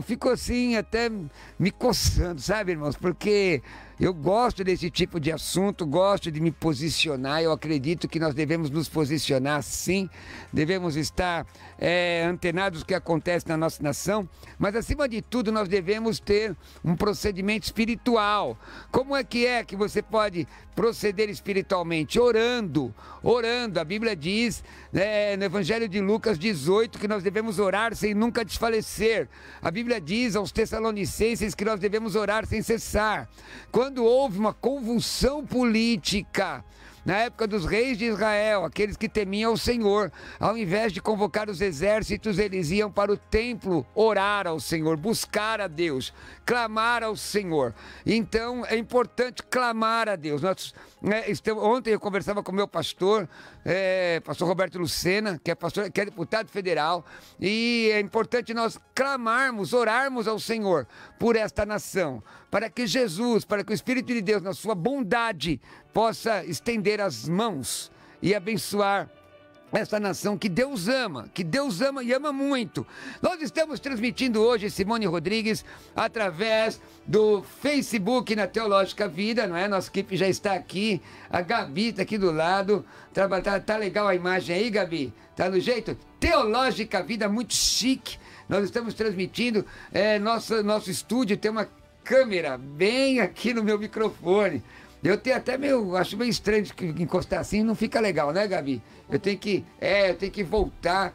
fico assim até me coçando, sabe, irmãos? Porque eu gosto desse tipo de assunto, gosto de me posicionar. Eu acredito que nós devemos nos posicionar sim, devemos estar antenados do que acontece na nossa nação, mas acima de tudo nós devemos ter um procedimento espiritual. Como é que você pode proceder espiritualmente? Orando. A Bíblia diz, no Evangelho de Lucas 18, que nós devemos orar sem nunca desfalecer. A Bíblia diz aos Tessalonicenses que nós devemos orar sem cessar. Quando houve uma convulsão política, na época dos reis de Israel, aqueles que temiam o Senhor, ao invés de convocar os exércitos, eles iam para o templo orar ao Senhor, buscar a Deus, clamar ao Senhor. Então é importante clamar a Deus. Ontem eu conversava com o meu pastor, pastor Roberto Lucena, que é deputado federal, e é importante nós clamarmos, orarmos ao Senhor por esta nação, para que Jesus, para que o Espírito de Deus, na sua bondade, possa estender as mãos e abençoar essa nação que Deus ama e ama muito. Nós estamos transmitindo hoje, Simone Rodrigues, através do Facebook na Teológica Vida, não é? Nossa equipe já está aqui, a Gabi está aqui do lado, tá legal a imagem aí, Gabi? Tá no jeito? Teológica Vida, muito chique. Nós estamos transmitindo, nosso estúdio tem uma câmera bem aqui no meu microfone. Eu tenho até acho meio estranho de encostar assim, não fica legal, né, Gabi? Eu tenho que voltar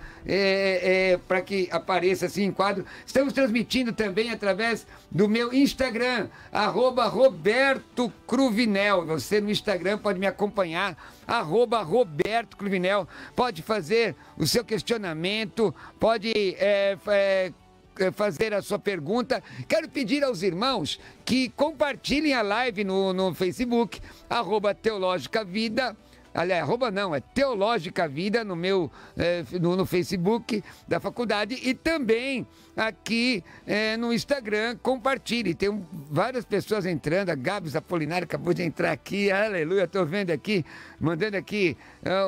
para que apareça assim em quadro. Estamos transmitindo também através do meu Instagram, @Roberto Cruvinel. Você no Instagram pode me acompanhar, @Roberto Cruvinel. Pode fazer o seu questionamento, pode fazer a sua pergunta. Quero pedir aos irmãos que compartilhem a live no Facebook, @Teológica Vida. Aliás, é Teológica Vida no Facebook da faculdade, e também aqui no Instagram. Compartilhe, tem várias pessoas entrando. A Gabs Apolinário acabou de entrar aqui, aleluia, estou vendo aqui, mandando aqui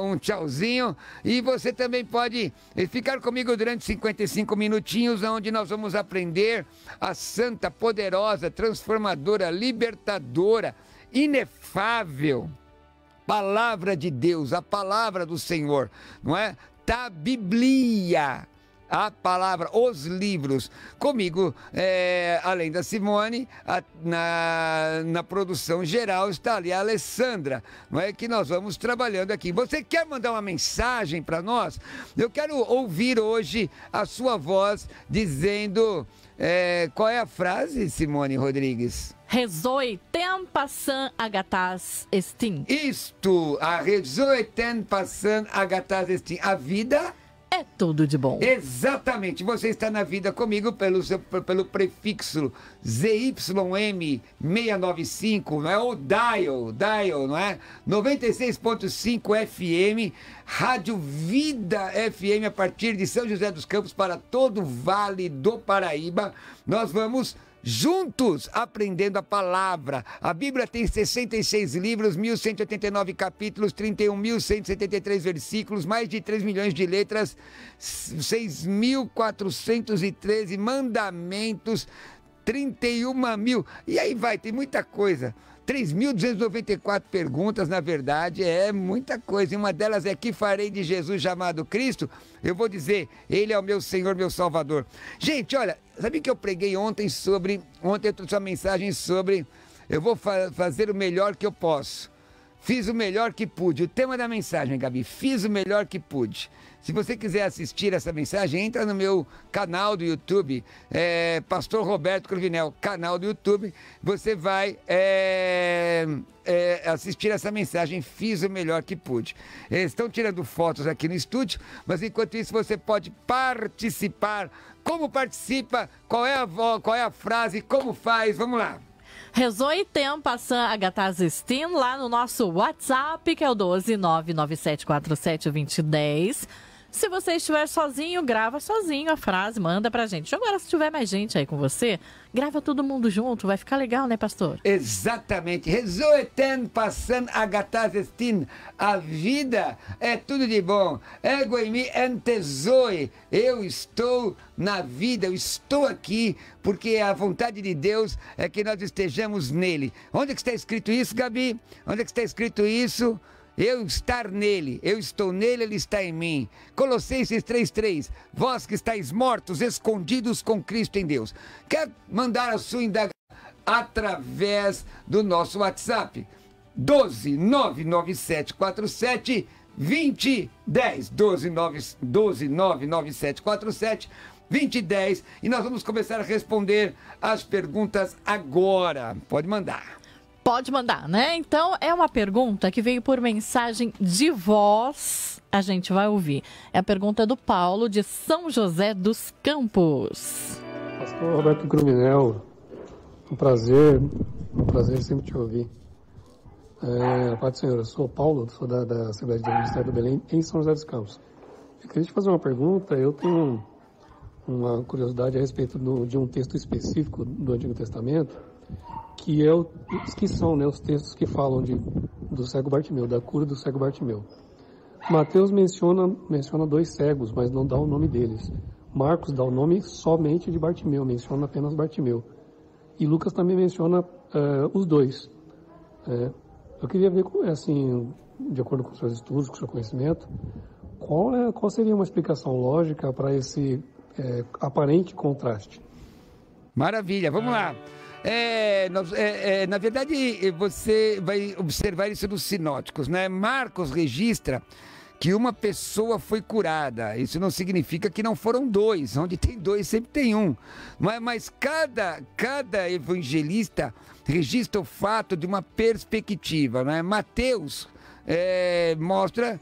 um tchauzinho. E você também pode ficar comigo durante 55 minutinhos, onde nós vamos aprender a santa, poderosa, transformadora, libertadora, inefável palavra de Deus, a palavra do Senhor, não é? Da Bíblia, a palavra, os livros. Comigo, além da Simone, na produção geral está ali a Alessandra, não é? Que nós vamos trabalhando aqui. Você quer mandar uma mensagem para nós? Eu quero ouvir hoje a sua voz dizendo... qual é a frase, Simone Rodrigues? Rezoi ten passan agatas estin. Isto, a rezoi ten passan agatas estin. A vida é tudo de bom. Exatamente. Você está na vida comigo pelo prefixo ZYM695, não é? O dial, não é? 96.5 FM, Rádio Vida FM, a partir de São José dos Campos para todo o Vale do Paraíba. Nós vamos juntos aprendendo a palavra. A Bíblia tem 66 livros, 1.189 capítulos, 31.173 versículos, mais de 3 milhões de letras, 6.413 mandamentos, 31 mil. E aí vai, tem muita coisa. 3.294 perguntas, na verdade, é muita coisa. E uma delas é: que farei de Jesus chamado Cristo? Eu vou dizer, Ele é o meu Senhor, meu Salvador. Gente, olha, sabe que eu preguei ontem eu trouxe uma mensagem sobre, eu vou fazer o melhor que eu posso. Fiz o melhor que pude. O tema da mensagem, Gabi, fiz o melhor que pude. Se você quiser assistir essa mensagem, entra no meu canal do YouTube, Pastor Roberto Cruvinel, canal do YouTube. Você vai assistir essa mensagem, fiz o melhor que pude. Eles estão tirando fotos aqui no estúdio, mas enquanto isso você pode participar. Como participa? Qual é a frase? Como faz? Vamos lá. Rezoi tem passan agatas estin lá no nosso WhatsApp, que é o 12997472010. Se você estiver sozinho, grava sozinho a frase, manda pra gente. Agora, se tiver mais gente aí com você, grava todo mundo junto, vai ficar legal, né, pastor? Exatamente. Rezoeten passando agatas estin. A vida é tudo de bom. Ego em mim entezoe. Eu estou na vida, eu estou aqui, porque a vontade de Deus é que nós estejamos nele. Onde é que está escrito isso, Gabi? Onde é que está escrito isso? Eu estar nele, eu estou nele, ele está em mim. Colossenses 3,3. Vós que estáis mortos, escondidos com Cristo em Deus. Quer mandar a sua indagação através do nosso WhatsApp? 12 99747 2010. 12 99747 2010. E nós vamos começar a responder as perguntas agora. Pode mandar. Pode mandar, né? Então, é uma pergunta que veio por mensagem de voz. A gente vai ouvir. É a pergunta do Paulo, de São José dos Campos. Pastor Roberto Cruminel, um prazer sempre te ouvir. Pai do Senhor, eu sou o Paulo, sou da Assembleia de Deus do Ministério do Belém, em São José dos Campos. Eu queria te fazer uma pergunta. Eu tenho uma curiosidade a respeito de um texto específico do Antigo Testamento, que são, né, os textos que falam do cego Bartimeu, da cura do cego Bartimeu. Mateus menciona 2 cegos, mas não dá o nome deles. Marcos dá o nome somente de Bartimeu, menciona apenas Bartimeu. E Lucas também menciona os 2. Eu queria ver, assim, de acordo com os seus estudos, com o seu conhecimento, qual seria uma explicação lógica para esse aparente contraste? Maravilha, vamos lá. Na verdade, você vai observar isso nos sinóticos, né? Marcos registra que uma pessoa foi curada. Isso não significa que não foram 2. Onde tem 2, sempre tem um. Mas cada evangelista registra o fato de uma perspectiva, né? Mateus mostra,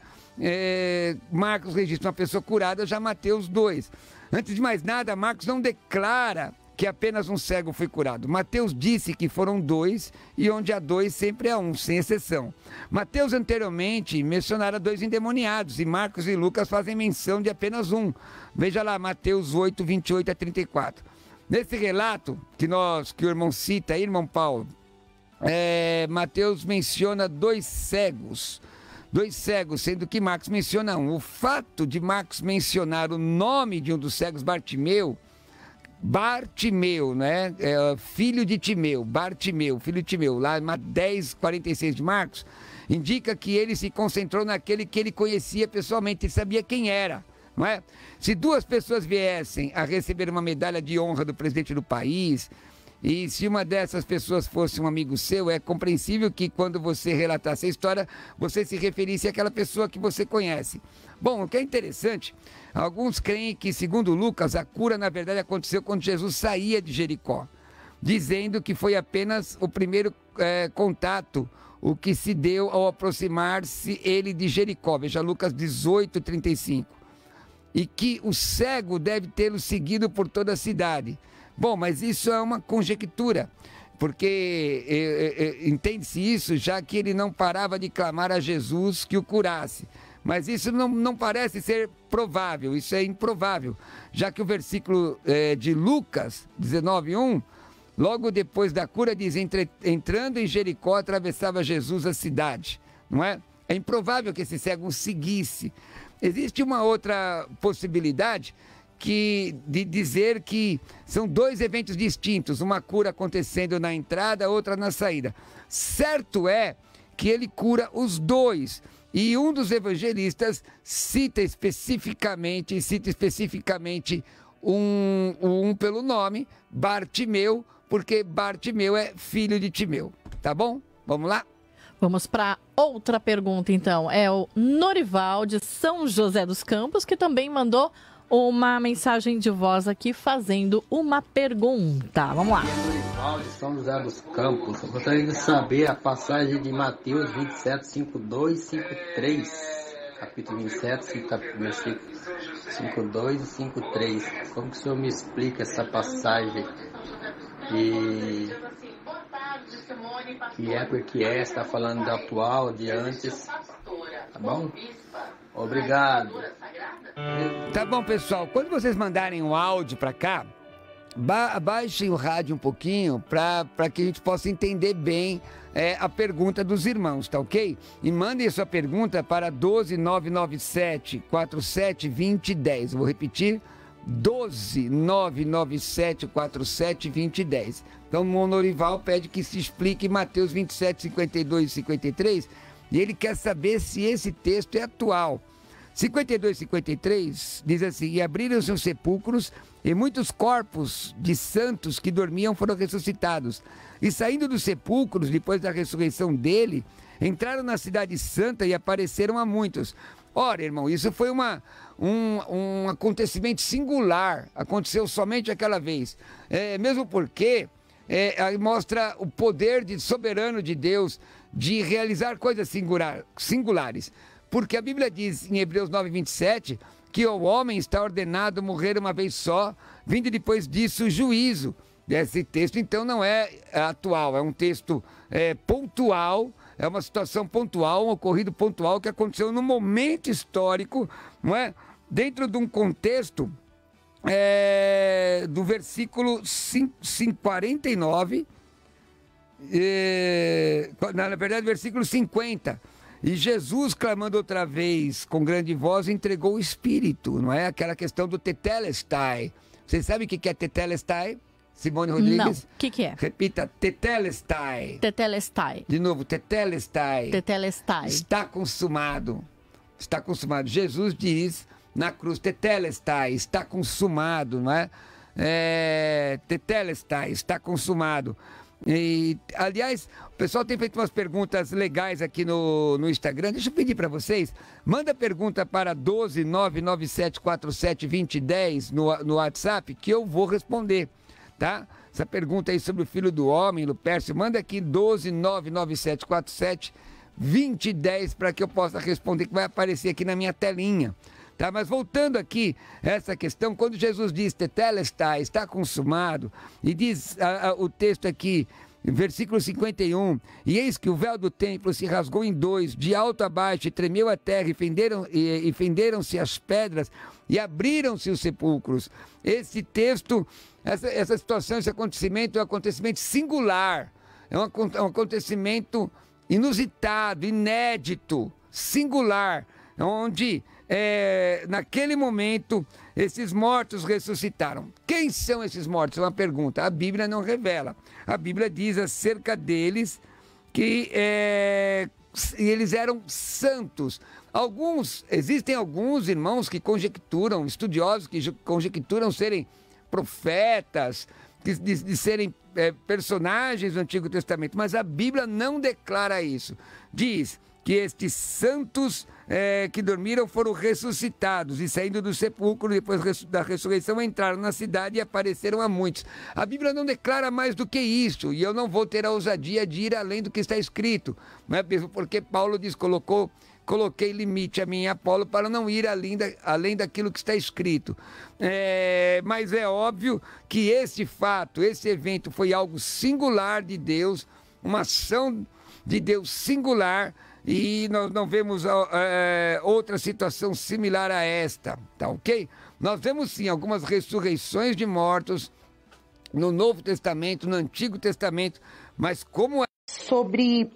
Marcos registra uma pessoa curada, já Mateus 2. Antes de mais nada, Marcos não declara que apenas um cego foi curado. Mateus disse que foram 2, e onde há 2 sempre há um, sem exceção. Mateus anteriormente mencionara 2 endemoniados, e Marcos e Lucas fazem menção de apenas um. Veja lá, Mateus 8, 28 a 34. Nesse relato que o irmão cita aí, irmão Paulo, Mateus menciona 2 cegos. 2 cegos, sendo que Marcos menciona um. O fato de Marcos mencionar o nome de um dos cegos, Bartimeu, né? Filho de Timeu, Bartimeu, filho de Timeu, lá em 10:46 de Marcos, indica que ele se concentrou naquele que ele conhecia pessoalmente, ele sabia quem era, não é? Se 2 pessoas viessem a receber uma medalha de honra do presidente do país, e se uma dessas pessoas fosse um amigo seu, é compreensível que quando você relatasse a história, você se referisse àquela pessoa que você conhece. Bom, o que é interessante, alguns creem que, segundo Lucas, a cura na verdade aconteceu quando Jesus saía de Jericó, dizendo que foi apenas o primeiro contato, o que se deu ao aproximar-se ele de Jericó. Veja Lucas 18:35. E que o cego deve tê-lo seguido por toda a cidade. Bom, mas isso é uma conjectura, porque entende-se isso, já que ele não parava de clamar a Jesus que o curasse. Mas isso não parece ser provável, isso é improvável, já que o versículo de Lucas 19:1, logo depois da cura, diz: entrando em Jericó, atravessava Jesus a cidade, não é? É improvável que esse cego o seguisse. Existe uma outra possibilidade, de dizer que são 2 eventos distintos, uma cura acontecendo na entrada, outra na saída. Certo é que ele cura os 2, e um dos evangelistas cita especificamente um pelo nome, Bartimeu, porque Bartimeu é filho de Timeu. Tá bom? Vamos lá? Vamos para outra pergunta, então. É o Norival, de São José dos Campos, que também mandou uma mensagem de voz aqui fazendo uma pergunta. Vamos lá. Norival, de São José dos Campos. Eu gostaria de saber a passagem de Mateus 27, 5:2 e 5:3. Capítulo 27, versículo 5:2 e 5:3. Como que o senhor me explica essa passagem? Que época que é? Está falando de atual, de antes? Tá bom? Obrigado. Tá bom, pessoal. Quando vocês mandarem um áudio para cá, baixem o rádio um pouquinho para que a gente possa entender bem a pergunta dos irmãos, tá ok? E mandem a sua pergunta para 12997-472010. Vou repetir, 12997-472010. Então, o Norival pede que se explique Mateus 27, 52 e 53, e ele quer saber se esse texto é atual. 52 e 53 diz assim: e abriram-se os sepulcros, e muitos corpos de santos que dormiam foram ressuscitados. E saindo dos sepulcros, depois da ressurreição dele, entraram na cidade santa e apareceram a muitos. Ora, irmão, isso foi um acontecimento singular, aconteceu somente aquela vez. Mesmo porque aí mostra o poder soberano de Deus de realizar coisas singulares. Porque a Bíblia diz em Hebreus 9, 27, que o homem está ordenado a morrer uma vez só, vindo depois disso o juízo. Esse texto, então, não é atual, é um texto pontual, é uma situação pontual, um ocorrido pontual que aconteceu num momento histórico, não é? Dentro de um contexto do versículo 49, na verdade, versículo 50. E Jesus, clamando outra vez com grande voz, entregou o Espírito, não é? Aquela questão do tetelestai. Vocês sabem o que é tetelestai, Simone Rodrigues? Não. O que é? Repita, tetelestai. Tetelestai. De novo, tetelestai. Tetelestai. Está consumado. Está consumado. Jesus diz na cruz, tetelestai, está consumado, não é? Tetelestai, está consumado. E, aliás, o pessoal tem feito umas perguntas legais aqui no Instagram. Deixa eu pedir para vocês, manda pergunta para 12997472010 no WhatsApp, que eu vou responder, tá? Essa pergunta aí sobre o Filho do Homem, Lupércio, manda aqui 12997472010 para que eu possa responder, que vai aparecer aqui na minha telinha. Tá, mas voltando aqui, essa questão, quando Jesus diz tetelestai, está consumado, e diz o texto aqui, versículo 51, e eis que o véu do templo se rasgou em dois, de alto a baixo, e tremeu a terra, e fenderam-se as pedras, e abriram-se os sepulcros. Esse texto, essa situação, esse acontecimento é um acontecimento singular, é um acontecimento inusitado, inédito, singular, onde naquele momento esses mortos ressuscitaram. Quem são esses mortos? É uma pergunta. A Bíblia não revela. A Bíblia diz acerca deles que eles eram santos. Existem alguns irmãos que conjecturam, estudiosos que conjecturam serem profetas, de serem personagens do Antigo Testamento, mas a Bíblia não declara isso. Diz que estes santos que dormiram foram ressuscitados e saindo do sepulcro depois da ressurreição entraram na cidade e apareceram a muitos. A Bíblia não declara mais do que isso, e eu não vou ter a ousadia de ir além do que está escrito, não é mesmo? Porque Paulo diz, coloquei limite a mim e a Apolo para não ir além daquilo que está escrito. Mas é óbvio que esse fato, esse evento foi algo singular de Deus, uma ação de Deus singular, e nós não vemos outra situação similar a esta, tá ok? Nós vemos sim algumas ressurreições de mortos no Novo Testamento, no Antigo Testamento, mas como sobre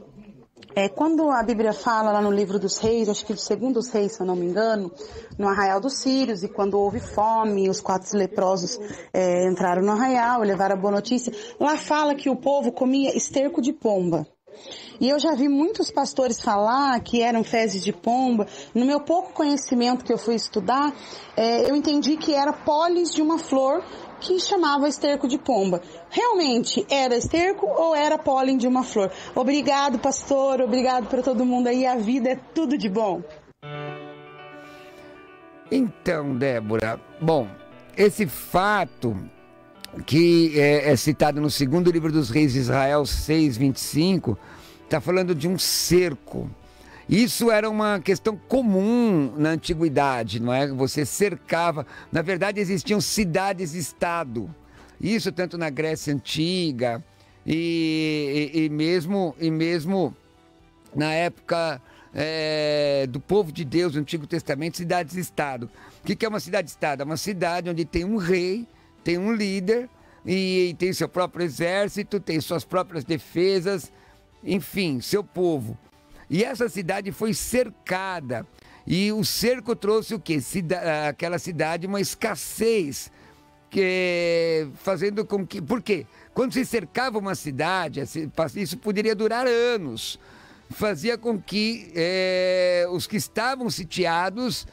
quando a Bíblia fala lá no livro dos reis, acho que do segundo reis, se eu não me engano, no arraial dos sírios, e quando houve fome, os 4 leprosos entraram no arraial e levaram a boa notícia, lá fala que o povo comia esterco de pomba. E eu já vi muitos pastores falar que eram fezes de pomba. No meu pouco conhecimento que eu fui estudar, eu entendi que era pólis de uma flor que chamava esterco de pomba. Realmente era esterco ou era pólen de uma flor? Obrigado, pastor, obrigado para todo mundo aí. A vida é tudo de bom. Então, Débora, bom, esse fato que é citado no segundo livro dos reis de Israel 6:25, está falando de um cerco. Isso era uma questão comum na antiguidade, não é? Você cercava, na verdade existiam cidades-estado, isso tanto na Grécia Antiga e mesmo na época do povo de Deus no Antigo Testamento, cidades-estado. O que é uma cidade-estado? É uma cidade onde tem um rei, tem um líder, e tem seu próprio exército, tem suas próprias defesas, enfim, seu povo. E essa cidade foi cercada. E o cerco trouxe o quê? Aquela cidade uma escassez, fazendo com que... Por quê? Quando se cercava uma cidade, isso poderia durar anos. Fazia com que os que estavam sitiados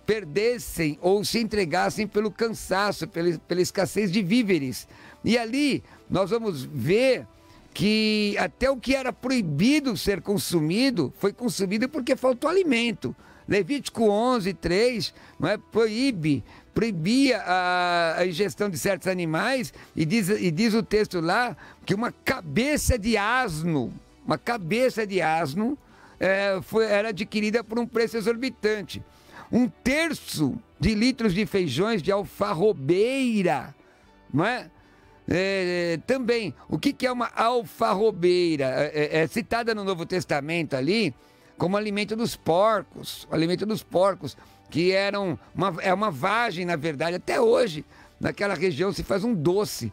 perdessem ou se entregassem pelo cansaço, pela escassez de víveres. E ali nós vamos ver que até o que era proibido ser consumido, foi consumido porque faltou alimento. Levítico 11:3, não é? Proibia a ingestão de certos animais, e diz o texto lá que uma cabeça de asno era adquirida por um preço exorbitante. 1/3 de litros de feijões de alfarrobeira, não é? Também, o que é uma alfarrobeira? É citada no Novo Testamento ali como alimento dos porcos, que é uma vagem, na verdade. Até hoje, naquela região se faz um doce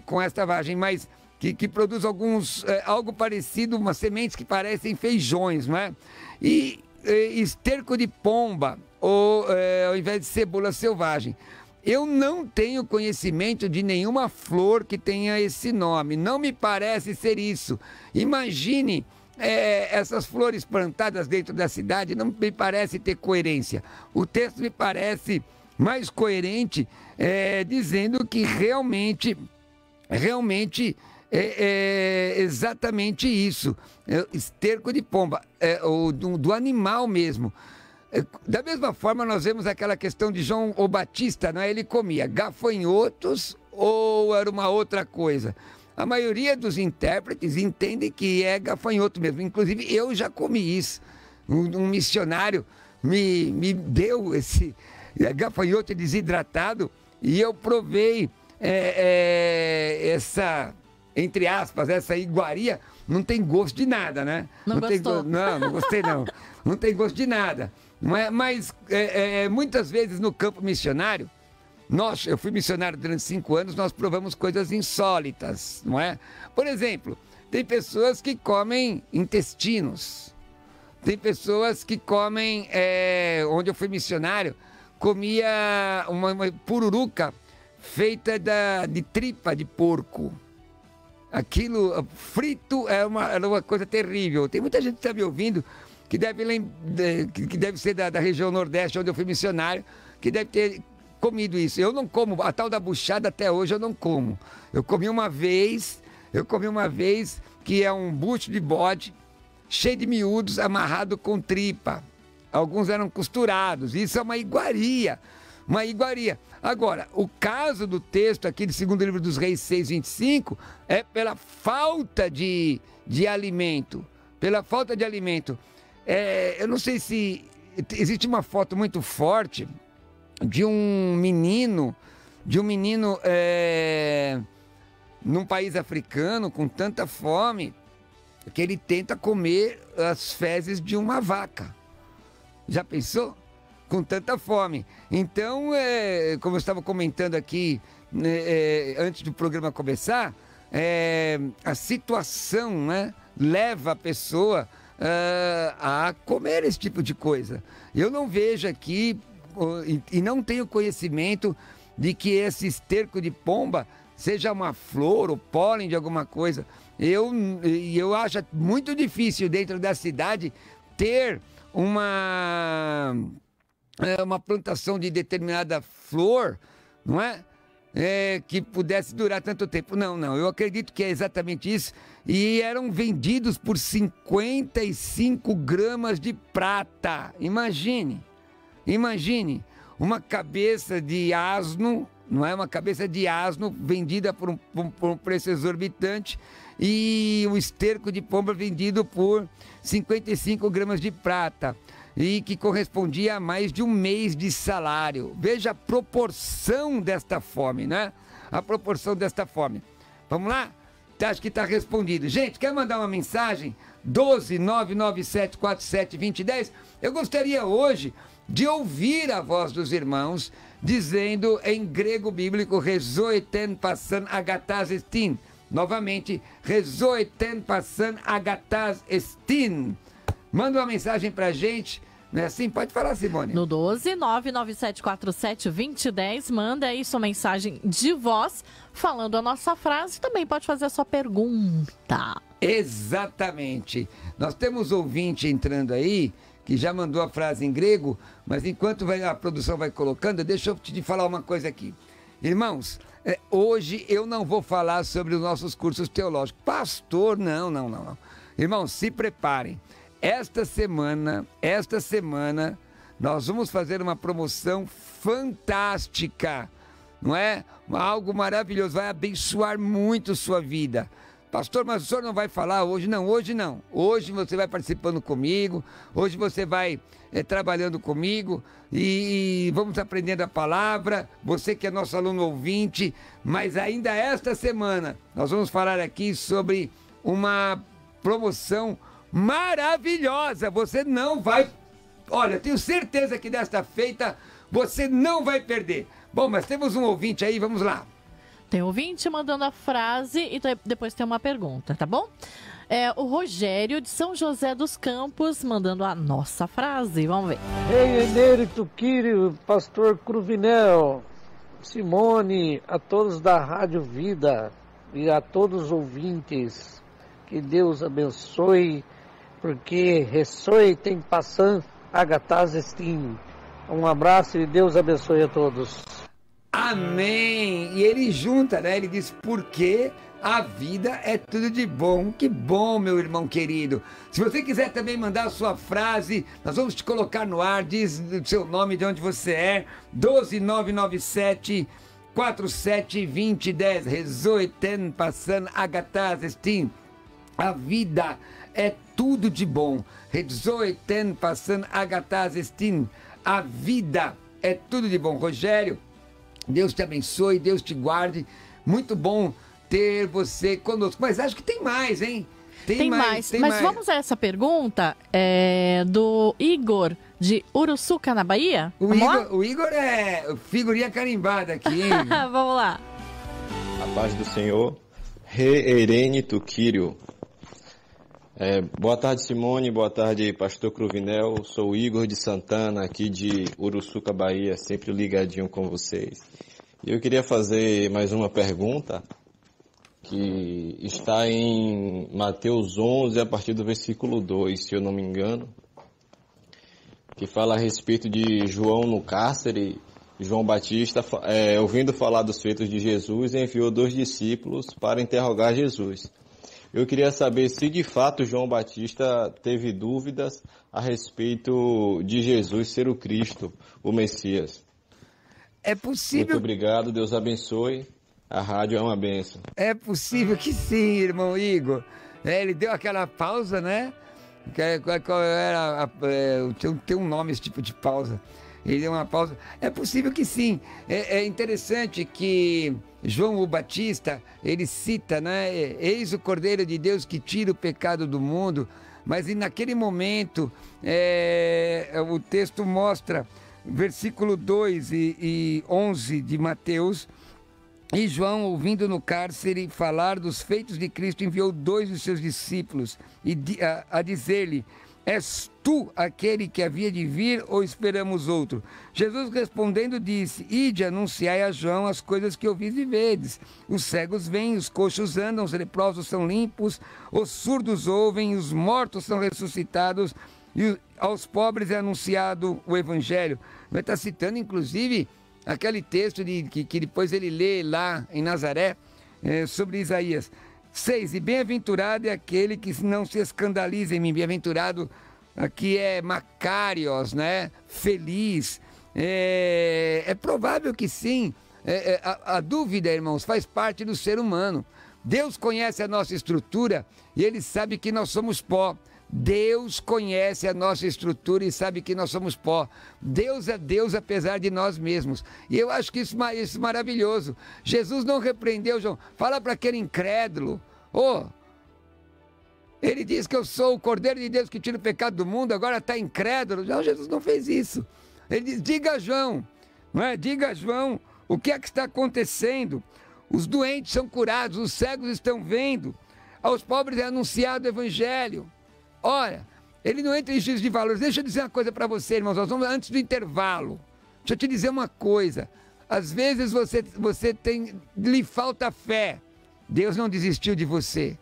com esta vagem, mas que produz algo parecido, umas sementes que parecem feijões, não é? E esterco de pomba, ao invés de cebola selvagem. Eu não tenho conhecimento de nenhuma flor que tenha esse nome, não me parece ser isso. Imagine essas flores plantadas dentro da cidade, não me parece ter coerência. O texto me parece mais coerente, dizendo que realmente é exatamente isso, esterco de pomba, do animal mesmo. Da mesma forma, nós vemos aquela questão de João o Batista, não é? Ele comia gafanhotos ou era uma outra coisa? A maioria dos intérpretes entendem que é gafanhoto mesmo. Inclusive, eu já comi isso. Um missionário me deu esse gafanhoto desidratado e eu provei essa, entre aspas, essa iguaria. Não tem gosto de nada, né? Não gostou? Não gostei não. Não tem gosto de nada. Mas muitas vezes no campo missionário, eu fui missionário durante 5 anos, nós provamos coisas insólitas, não é? Por exemplo, tem pessoas que comem intestinos, tem pessoas que comem, onde eu fui missionário, comia uma pururuca feita de tripa de porco. Aquilo frito era uma coisa terrível. Tem muita gente que está me ouvindo que deve ser da região Nordeste, onde eu fui missionário, que deve ter comido isso. Eu não como, a tal da buchada até hoje eu não como. Eu comi uma vez que é um bucho de bode, cheio de miúdos, amarrado com tripa. Alguns eram costurados. Isso é uma iguaria. Uma iguaria. Agora, o caso do texto aqui de 2º Livro dos Reis 6:25 é pela falta de alimento. Pela falta de alimento. Eu não sei se... Existe uma foto muito forte de um menino num país africano com tanta fome que ele tenta comer as fezes de uma vaca. Já pensou? Com tanta fome. Então, como eu estava comentando aqui antes do programa começar, a situação, né, leva a pessoa a comer esse tipo de coisa. Eu não vejo aqui e não tenho conhecimento de que esse esterco de pomba seja uma flor ou pólen de alguma coisa. Eu acho muito difícil dentro da cidade ter uma plantação de determinada flor, não é? Que pudesse durar tanto tempo. Não, eu acredito que é exatamente isso. E eram vendidos por 55 gramas de prata. Imagine, uma cabeça de asno, não é? Uma cabeça de asno vendida por um preço exorbitante, e o esterco de pomba vendido por 55 gramas de prata, e que correspondia a mais de um mês de salário. Veja a proporção desta fome, né? A proporção desta fome. Vamos lá? acho que tá respondido. Gente, quer mandar uma mensagem? 12997472010. Eu gostaria hoje de ouvir a voz dos irmãos dizendo em grego bíblico Rezoeten passan agatas estin. Novamente, Rezoeten passan agatas estin. Manda uma mensagem pra gente. Não é assim? Pode falar, Simone. No 12997472010, manda aí sua mensagem de voz falando a nossa frase. Também pode fazer a sua pergunta. Exatamente. Nós temos ouvinte entrando aí que já mandou a frase em grego, mas enquanto a produção vai colocando, deixa eu te falar uma coisa aqui. Irmãos, hoje eu não vou falar sobre os nossos cursos teológicos. Pastor, não. Irmãos, se preparem. Esta semana, nós vamos fazer uma promoção fantástica, não é? Algo maravilhoso, vai abençoar muito sua vida. Pastor, mas o senhor não vai falar hoje? Não, hoje não. Hoje você vai participando comigo, hoje você vai trabalhando comigo e vamos aprendendo a palavra, você que é nosso aluno ouvinte, mas ainda esta semana nós vamos falar aqui sobre uma promoção maravilhosa. Você não vai... Olha, tenho certeza que desta feita você não vai perder. Bom, mas temos um ouvinte aí, vamos lá. Tem ouvinte mandando a frase e depois tem uma pergunta, tá bom? O Rogério de São José dos Campos mandando a nossa frase. Vamos ver. Ei, Emérito Quírio, pastor Cruvinel, Simone, a todos da Rádio Vida e a todos os ouvintes, que Deus abençoe, porque ressoe tem passando agatas estim. Um abraço e Deus abençoe a todos. Amém! E ele junta, né? Ele diz, porque a vida é tudo de bom. Que bom, meu irmão querido. Se você quiser também mandar a sua frase, nós vamos te colocar no ar, diz o seu nome, de onde você é, 12997472010. Rezoeten passan agatas estim. A vida é tudo de bom. Rezoeten passan agatas estim. A vida é tudo de bom. Rogério, Deus te abençoe, Deus te guarde. Muito bom ter você conosco. Mas acho que tem mais, hein? Tem mais. Mas vamos a essa pergunta do Igor, de Uruçuca, na Bahia? O Igor é figurinha carimbada aqui, hein? Vamos lá. A paz do Senhor. Reerene Tuquírio. Boa tarde, Simone. Boa tarde, pastor Cruvinel. Sou o Igor de Santana, aqui de Uruçuca, Bahia, sempre ligadinho com vocês. E eu queria fazer mais uma pergunta, que está em Mateus 11, a partir do versículo 2, se eu não me engano, que fala a respeito de João no cárcere. João Batista, ouvindo falar dos feitos de Jesus, enviou 2 discípulos para interrogar Jesus. Eu queria saber se de fato João Batista teve dúvidas a respeito de Jesus ser o Cristo, o Messias. É possível... Muito obrigado, Deus abençoe. A rádio é uma bênção. É possível que sim, irmão Igor. Ele deu aquela pausa, né? Qual era tem um nome esse tipo de pausa. Ele deu uma pausa. É possível que sim. É interessante que João o Batista, ele cita, né? Eis o Cordeiro de Deus que tira o pecado do mundo. Mas naquele momento, o texto mostra, versículo 2 e 11 de Mateus, e João, ouvindo no cárcere falar dos feitos de Cristo, enviou 2 dos seus discípulos a dizer-lhe: és tu aquele que havia de vir ou esperamos outro? Jesus respondendo disse: ide, anunciai a João as coisas que ouvis e vedes. Os cegos vêm, os coxos andam, os leprosos são limpos, os surdos ouvem, os mortos são ressuscitados, e aos pobres é anunciado o evangelho. Vai estar citando, inclusive, aquele texto que depois ele lê lá em Nazaré, sobre Isaías 6. E bem-aventurado é aquele que não se escandaliza em mim. Bem-aventurado aqui é Macários, né? Feliz. É provável que sim. A dúvida, irmãos, faz parte do ser humano. Deus conhece a nossa estrutura e Ele sabe que nós somos pó. Deus conhece a nossa estrutura e sabe que nós somos pó. Deus é Deus apesar de nós mesmos. E eu acho que isso é maravilhoso. Jesus não repreendeu João. Fala para aquele incrédulo, Ele diz que eu sou o Cordeiro de Deus que tira o pecado do mundo, agora está incrédulo. Não, Jesus não fez isso. Ele diz, diga a João, não é? Diga a João o que é que está acontecendo. Os doentes são curados, os cegos estão vendo, aos pobres é anunciado o evangelho. Ora, ele não entra em juízo de valores. Deixa eu dizer uma coisa para você, irmãos, nós vamos antes do intervalo. Deixa eu te dizer uma coisa. Às vezes lhe falta fé. Deus não desistiu de você.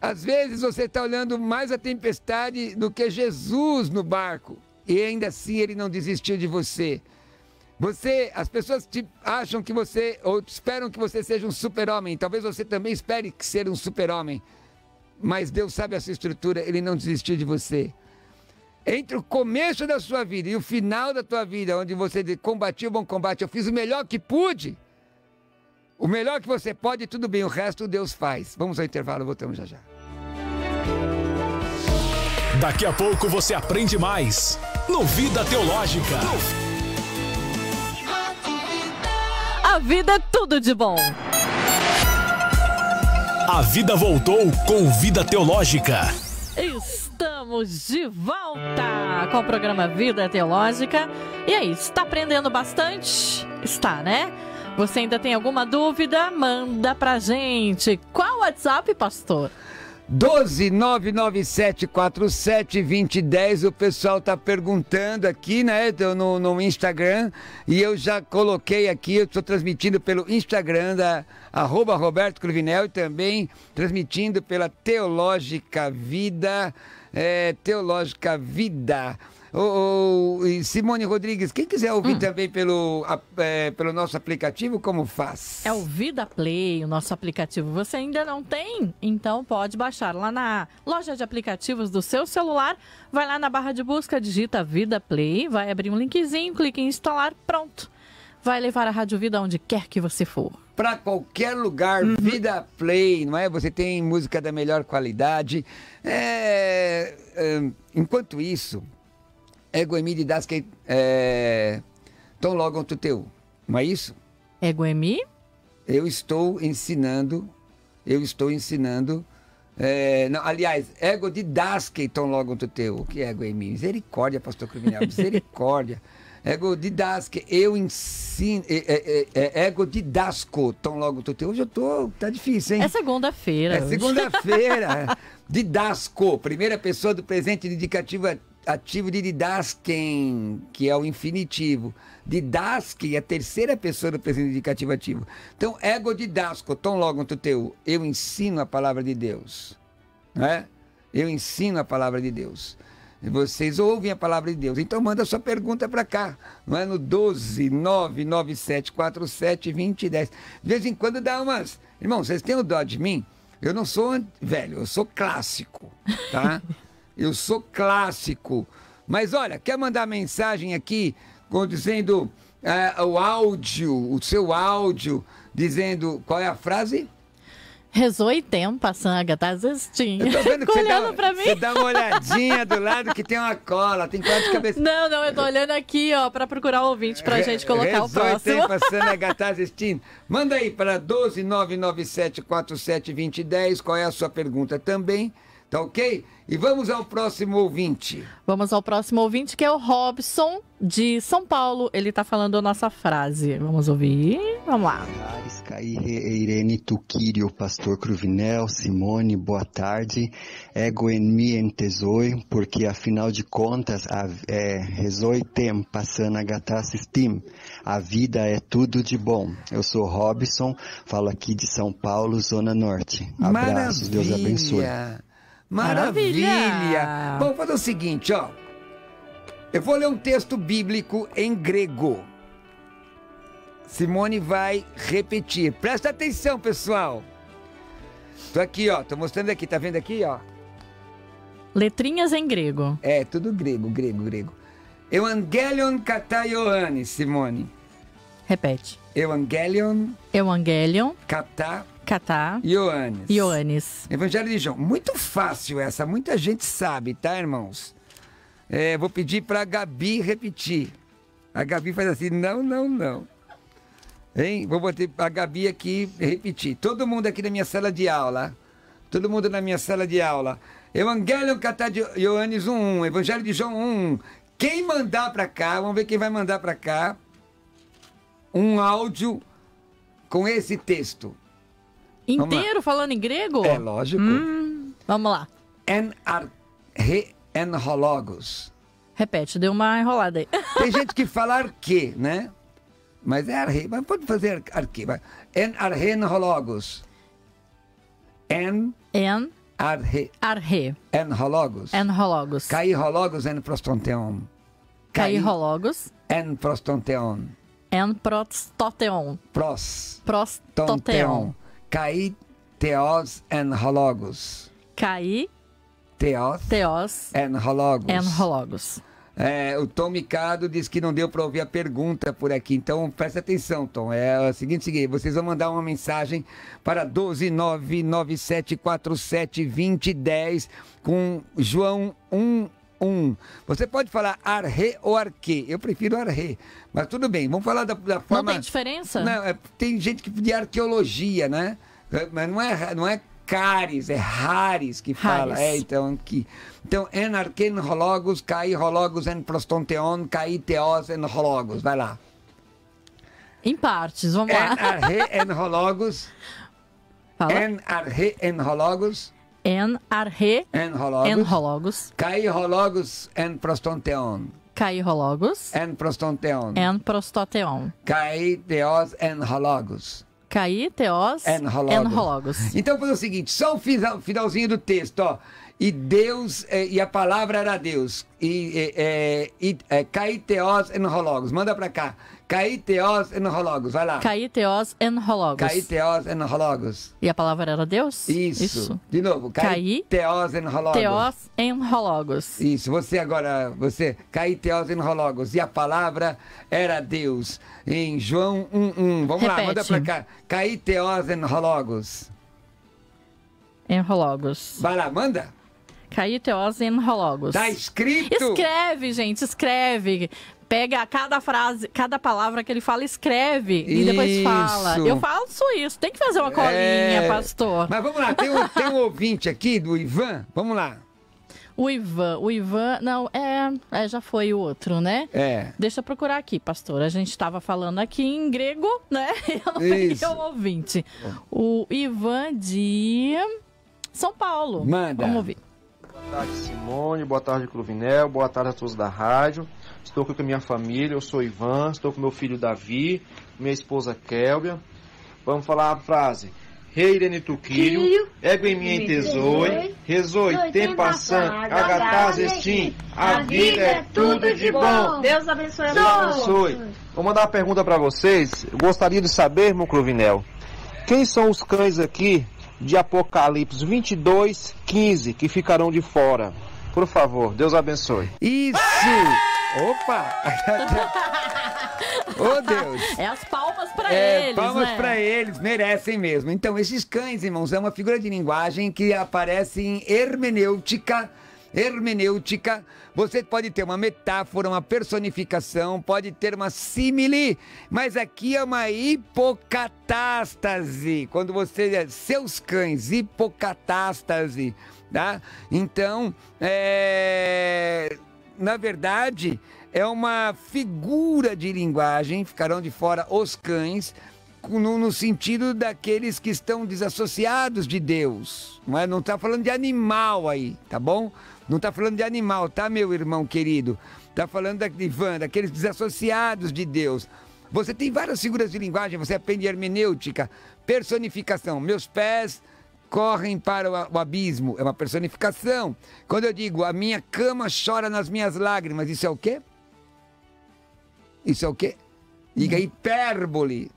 Às vezes você está olhando mais a tempestade do que Jesus no barco. E ainda assim ele não desistiu de você. As pessoas acham que você, ou esperam que você seja um super-homem. Talvez você também espere ser um super-homem. Mas Deus sabe a sua estrutura, ele não desistiu de você. Entre o começo da sua vida e o final da tua vida, onde você combatiu o bom combate, eu fiz o melhor que pude. O melhor que você pode, tudo bem, o resto Deus faz. Vamos ao intervalo, voltamos já já. Daqui a pouco você aprende mais no Vida Teológica. A vida é tudo de bom. A vida voltou com Vida Teológica. Estamos de volta com o programa Vida Teológica. E aí, está aprendendo bastante? Está, né? Você ainda tem alguma dúvida? Manda pra gente. Qual o WhatsApp, pastor? 12997472010. O pessoal tá perguntando aqui, né, no Instagram, e eu já coloquei aqui, eu estou transmitindo pelo Instagram da @Roberto Cruvinel e também transmitindo pela Teológica Vida, Teológica Vida. Simone Rodrigues, quem quiser ouvir também pelo nosso aplicativo, como faz? É o Vida Play, o nosso aplicativo. Você ainda não tem? Então pode baixar lá na loja de aplicativos do seu celular. Vai lá na barra de busca, digita Vida Play, vai abrir um linkzinho, clique em instalar, pronto. Vai levar a Rádio Vida onde quer que você for. Para qualquer lugar, Vida Play, não é? Você tem música da melhor qualidade. Enquanto isso, Ego emi didaske ton logon tu teu, não é isso? Ego emi? Eu estou ensinando, não, aliás, ego didaske ton logon tu teu. O que é ego emi? Misericórdia, pastor Cruvinel, misericórdia. Ego didaske, eu ensino, ego didasco ton logon tu teu. Hoje tá difícil, hein? É segunda-feira. É segunda-feira. Didasco, primeira pessoa do presente indicativo ativo de didasquem, que é o infinitivo. Didasque é a terceira pessoa do presente indicativo ativo. Então, ego didasco, tom logo tu teu. Eu ensino a palavra de Deus. Não é? Eu ensino a palavra de Deus. E vocês ouvem a palavra de Deus. Então, manda sua pergunta para cá. Não é? No 12997472010. De vez em quando dá umas... Irmão, vocês têm o dó de mim? Eu não sou velho, eu sou clássico, tá? Eu sou clássico. Mas olha, quer mandar mensagem aqui dizendo o seu áudio, dizendo qual é a frase? Rezou e tempo, a sanga tá assistindo. Eu tô vendo que você dá uma olhadinha do lado que tem uma cola, tem cola de cabeça. Não, eu tô olhando aqui, ó, pra procurar o ouvinte pra gente colocar o próximo. Rezou e tempo, a sanga tá assistindo. Manda aí para 12997472010, qual é a sua pergunta também, tá ok? E vamos ao próximo ouvinte. Vamos ao próximo ouvinte, que é o Robson, de São Paulo. Ele tá falando a nossa frase. Vamos ouvir? Vamos lá. Irene Tuquírio, pastor Cruvinel, Simone, boa tarde. Ego en mi entesoi, porque afinal de contas, rezoi tem, passando a gatasistim. A vida é tudo de bom. Eu sou Robson, falo aqui de São Paulo, Zona Norte. Abraços, Deus abençoe. Maravilha! Vamos fazer o seguinte, ó. Eu vou ler um texto bíblico em grego. Simone vai repetir. Presta atenção, pessoal. Tô aqui, ó. Tô mostrando aqui. Tá vendo aqui, ó? Letrinhas em grego. É, tudo grego. Evangelion kata Ioannis, Simone. Repete. Evangelion kata Ioannis. Evangelho de João. Muito fácil essa. Muita gente sabe, tá, irmãos? Vou pedir pra Gabi repetir. A Gabi faz assim, não. Hein? Vou botar a Gabi aqui repetir. Todo mundo aqui na minha sala de aula. Todo mundo na minha sala de aula. Evangelho Catá de Ioannis 1.1, Evangelho de João 1. Quem mandar para cá, vamos ver quem vai mandar para cá um áudio com esse texto. Inteiro falando em grego? É lógico. Vamos lá. En arche en hologos. Repete, deu uma enrolada aí. Tem gente que fala arque, né? Mas é arque. Mas pode fazer arque. En arche en hologos. En arche en hologos. En hologos. Kai hologos en prostonteon. Kai hologos. En prostonteon. En prostoteon. Prostoteon. Kai teos en hologos. Kai teos en hologos. En hologos. O Tom Micado diz que não deu para ouvir a pergunta por aqui, então presta atenção, Tom. É o seguinte, vocês vão mandar uma mensagem para 12997472010 com João 1.1. Você pode falar arre ou arque, eu prefiro arre, mas tudo bem, vamos falar da forma... Não tem diferença? Não, tem gente que de arqueologia, né? Mas não é caris, é raris que fala. Então, en arken hologos, kai hologos en prostonteon, kai teos en hologos. Vai lá. Em partes, vamos lá. En arhe en hologos. Fala. En arhe en hologos. En arhe en hologos. Kai hologos en prostonteon. Kai hologos. En prostonteon. En prostoteon. Kai teos en hologos. Kai teos en hologos. Então foi o seguinte, só o finalzinho do texto, ó. E Deus, e a palavra era Deus. Kai teos en hologos. Manda pra cá. Kai teos en hologos. Vai lá. Kai teos en hologos. Kai teos en hologos. E a palavra era Deus? Isso. De novo. Kai teos en hologos. Teos en hologos. Isso. Kai teos en hologos. E a palavra era Deus. Em João 1.1. Vamos lá, manda pra cá. Kai teos en hologos. En hologos. Vai lá, manda. Kai teos en hologos. Tá escrito. Escreve, gente, escreve. Pega cada frase, cada palavra que ele fala, escreve e depois fala. Eu faço isso. Tem que fazer uma colinha, pastor. Mas vamos lá, tem um ouvinte aqui do Ivan. Vamos lá. O Ivan, não, já foi o outro, né? Deixa eu procurar aqui, pastor. A gente estava falando aqui em grego, né? Eu não peguei o ouvinte. O Ivan de São Paulo. Manda. Vamos ouvir. Boa tarde, Simone. Boa tarde, Cruvinel. Boa tarde a todos da rádio. Estou aqui com a minha família, eu sou Ivan, estou com meu filho Davi, minha esposa Kélvia. Vamos falar a frase. Reirene Tuquírio, ego em mim tesoure, rezoi, tem passando, agataz estim, a vida é tudo de bom. Deus abençoe a Deus abençoe. Vou mandar uma pergunta para vocês. Eu gostaria de saber, irmão Cruvinel, quem são os cães aqui de Apocalipse 22:15 que ficarão de fora? Por favor, Deus abençoe. Isso! Opa! Oh, Deus! É as palmas para eles, palmas para eles, merecem mesmo. Então, esses cães, irmãos, é uma figura de linguagem que aparece em hermenêutica. Você pode ter uma metáfora, uma personificação, pode ter uma símile, mas aqui é uma hipocatástase. Quando você... Seus cães, hipocatástase, tá? Então, na verdade, é uma figura de linguagem, ficarão de fora os cães, no sentido daqueles que estão desassociados de Deus. Não está falando de animal aí, tá bom? Não está falando de animal, tá, meu irmão querido? Está falando daqueles desassociados de Deus. Você tem várias figuras de linguagem, você aprende hermenêutica, personificação. Meus pés correm para o abismo, é uma personificação. Quando eu digo, a minha cama chora nas minhas lágrimas, isso é o quê? Isso é o quê? Diga hipérbole.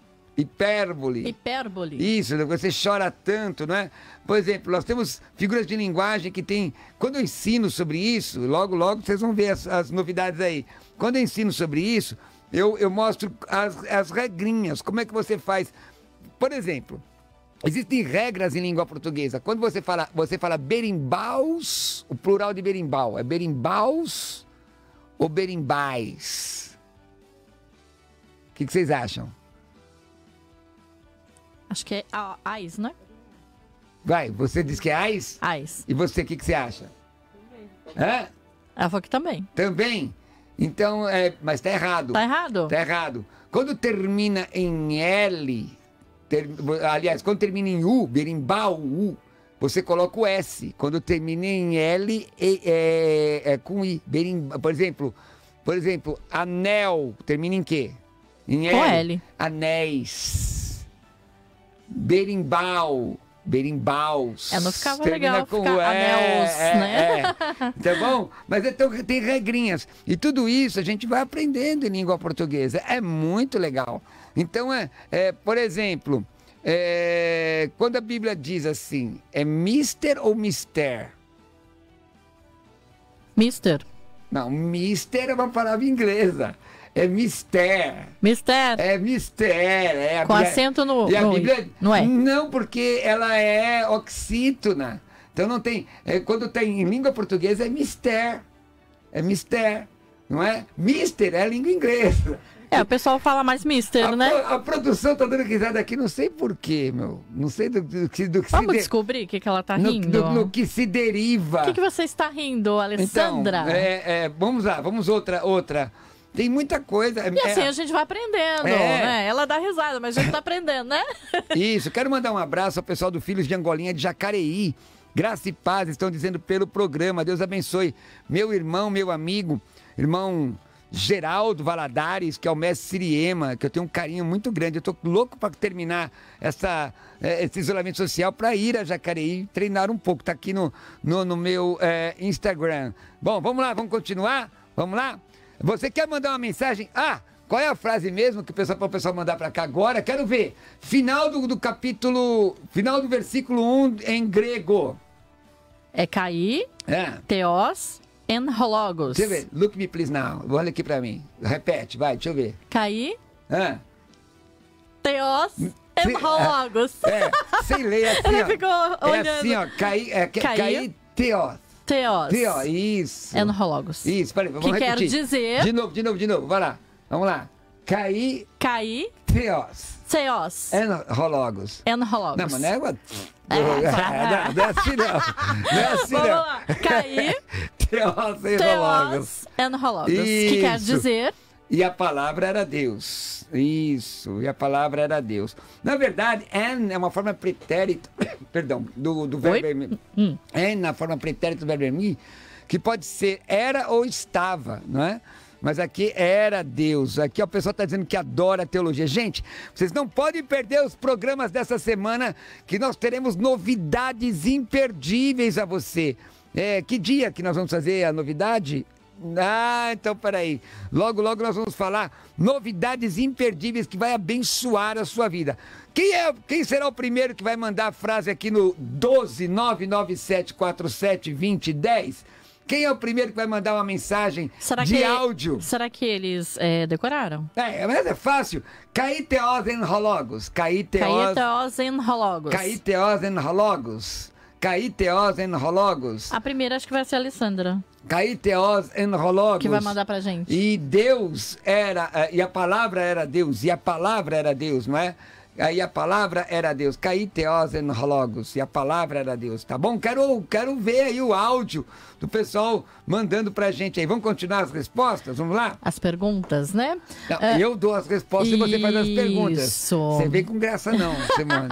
Isso, você chora tanto, não é? Por exemplo, nós temos figuras de linguagem que tem... Quando eu ensino sobre isso, logo vocês vão ver as novidades aí. Quando eu ensino sobre isso, eu mostro as regrinhas, como é que você faz. Por exemplo, existem regras em língua portuguesa. Quando você fala berimbaus, o plural de berimbau é berimbaus ou berimbais? O que vocês acham? Acho que é ais, né? Vai, você diz que é AIS? AIS. E você, o que você acha? Hã? Ela falou que também. Também? Então, mas tá errado. Tá errado? Tá errado. Quando termina em L, aliás, quando termina em U, berimbau, U, você coloca o S. Quando termina em L, é com I. Por exemplo, anel, termina em quê? Em com L. Anéis. Berimbau. Berimbaus. Não ficava termina legal com ficar anéis, né? Tá bom? Mas então tem regrinhas. E tudo isso a gente vai aprendendo em língua portuguesa. É muito legal. Então, por exemplo, quando a Bíblia diz assim, é mister ou mister? Mister. Não, mister é uma palavra inglesa. É mister. Mister. É mister. Com acento no Bíblia, não é? Não, porque ela é oxítona. Então não tem... quando tem em língua portuguesa é mister. É mister. Não é? Mister é a língua inglesa. O pessoal fala mais mister, né? A produção tá dando risada aqui, não sei porquê, meu. Não sei do que Vamos descobrir o que ela tá rindo. No que se deriva. O que você está rindo, Alessandra? Então, vamos lá, vamos outra. Tem muita coisa. E assim a gente vai aprendendo, né? Ela dá risada, mas a gente tá aprendendo, né? Isso, quero mandar um abraço ao pessoal do Filhos de Angolinha de Jacareí. Graça e paz, estão dizendo pelo programa. Deus abençoe. Meu irmão, meu amigo, irmão Geraldo Valadares, que é o mestre Siriema, que eu tenho um carinho muito grande. Eu tô louco para terminar esse isolamento social para ir a Jacareí treinar um pouco. Tá aqui no meu Instagram. Bom, vamos lá, vamos continuar? Vamos lá? Você quer mandar uma mensagem? Qual é a frase mesmo que o pessoal mandar para cá agora? Quero ver. Final do capítulo, final do versículo 1 em grego. É Kai, Theos and Hologos. Deixa eu ver. Look me please now. Olha aqui para mim. Repete, vai, deixa eu ver. Kai, Theos and Hologos. Sem ler assim, Ele ficou olhando. É assim, ó. Kai, Theos. Theos. Isso. And Hologos. Isso, peraí, vamos repetir. Que quer dizer... De novo, vai lá. Vamos lá. Kai, Theos. Theos. And Hologos. And Hologos. Não, mas não é... Não é assim, não. Não é assim, Vamos não. lá. Kai, Theos and Hologos. Que quer dizer... E a palavra era Deus. Isso, e a palavra era Deus. Na verdade, é uma forma pretérita, perdão, do verbo na forma pretérita do verbo que pode ser era ou estava, não é? Mas aqui era Deus. Aqui o pessoal está dizendo que adora a teologia. Gente, vocês não podem perder os programas dessa semana, que nós teremos novidades imperdíveis a você. Que dia que nós vamos fazer a novidade? Então peraí. Logo nós vamos falar novidades imperdíveis que vai abençoar a sua vida. Quem será o primeiro que vai mandar a frase aqui no 12997472010? Quem é o primeiro que vai mandar uma mensagem de áudio? Será que eles decoraram? Mas é fácil. Kai Theos en Hologos. Kai Theos en Hologos. Kai Theos en Hologos. Kai Theos en Hologos. A primeira acho que vai ser a Alessandra. Kai Theos en Hologos. Que vai mandar pra gente. E Deus era, e a palavra era Deus, e a palavra era Deus, não é? Aí a palavra era Deus. Kai Theos en Hologos. E a palavra era Deus, tá bom? Quero ver aí o áudio do pessoal mandando pra gente aí. Vamos continuar as respostas? Vamos lá? As perguntas, né? Não, eu dou as respostas e você faz as perguntas. Isso. Você vem com graça não, Simone.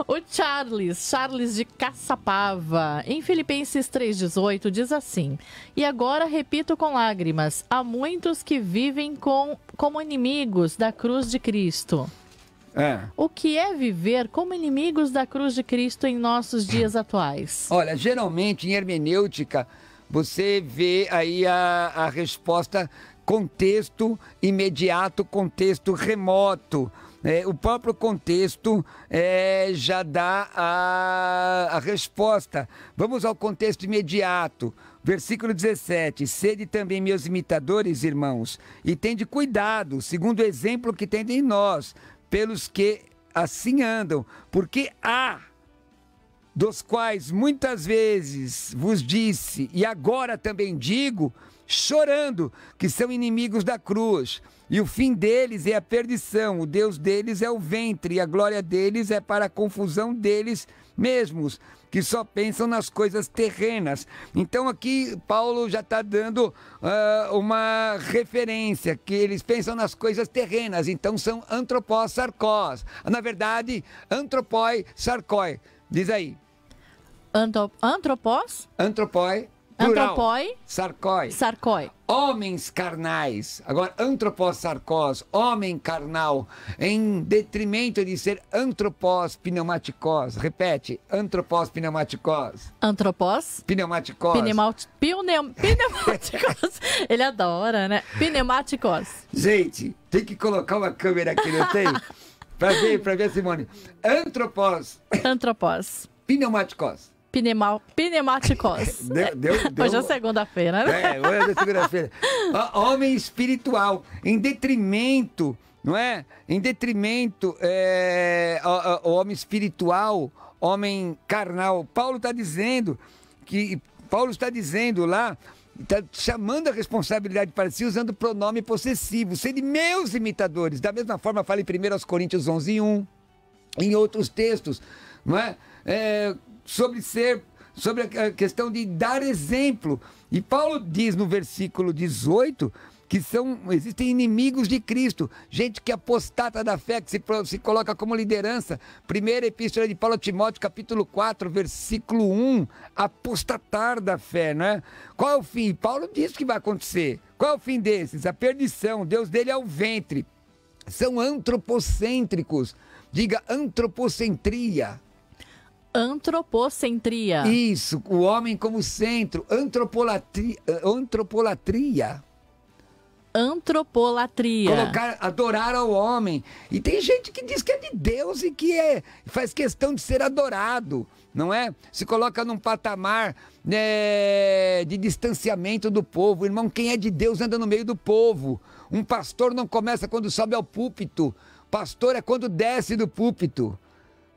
O Charles de Caçapava, em Filipenses 3,18, diz assim: e agora repito com lágrimas, há muitos que vivem como inimigos da cruz de Cristo. O que é viver como inimigos da cruz de Cristo em nossos dias atuais? Olha, geralmente em hermenêutica você vê aí a resposta contexto imediato, contexto remoto. O próprio contexto já dá a resposta. Vamos ao contexto imediato. Versículo 17. Sede também meus imitadores, irmãos, e tende cuidado, segundo o exemplo que tende em nós, pelos que assim andam, porque há dos quais muitas vezes vos disse, e agora também digo, chorando, que são inimigos da cruz. E o fim deles é a perdição, o Deus deles é o ventre, e a glória deles é para a confusão deles mesmos, que só pensam nas coisas terrenas. Então aqui Paulo já está dando uma referência, que eles pensam nas coisas terrenas, então são antropós sarcós. Na verdade, antropoi sarcoi. Diz aí. Antropós? Antropoi. Plural. Antropoi. Sarcoi. Sarcoi. Homens carnais. Agora, antropós sarcós, homem carnal, em detrimento de ser antropós pneumaticós. Repete, antropós pneumaticós. Antropós. Pneumaticós. Pneumáticos. Ele adora, né? Pneumáticos. Gente, tem que colocar uma câmera aqui, não tem? Pra ver, Simone. Antropós. Antropós. Pneumaticós. Pneumáticos. Hoje é segunda-feira, né? Hoje é segunda-feira. Homem espiritual, em detrimento, não é? Em detrimento, o homem espiritual, homem carnal. Paulo está dizendo lá, está chamando a responsabilidade para si, usando o pronome possessivo. Sede meus imitadores. Da mesma forma, fala em 1 Coríntios 11:1, em outros textos, não é? Sobre a questão de dar exemplo. E Paulo diz no versículo 18 que existem inimigos de Cristo, gente que apostata da fé, que se coloca como liderança. Primeira epístola de Paulo a Timóteo, capítulo 4, versículo 1, apostatar da fé, né? Qual é o fim? Paulo diz que vai acontecer. Qual é o fim desses? A perdição. Deus dele é o ventre. São antropocêntricos. Diga antropocentria. Antropocentria. Isso, o homem como centro. Antropolatria. Adorar ao homem. E tem gente que diz que é de Deus e que faz questão de ser adorado, não é? Se coloca num patamar de distanciamento do povo. Irmão, quem é de Deus anda no meio do povo. Um pastor não começa quando sobe ao púlpito. Pastor é quando desce do púlpito.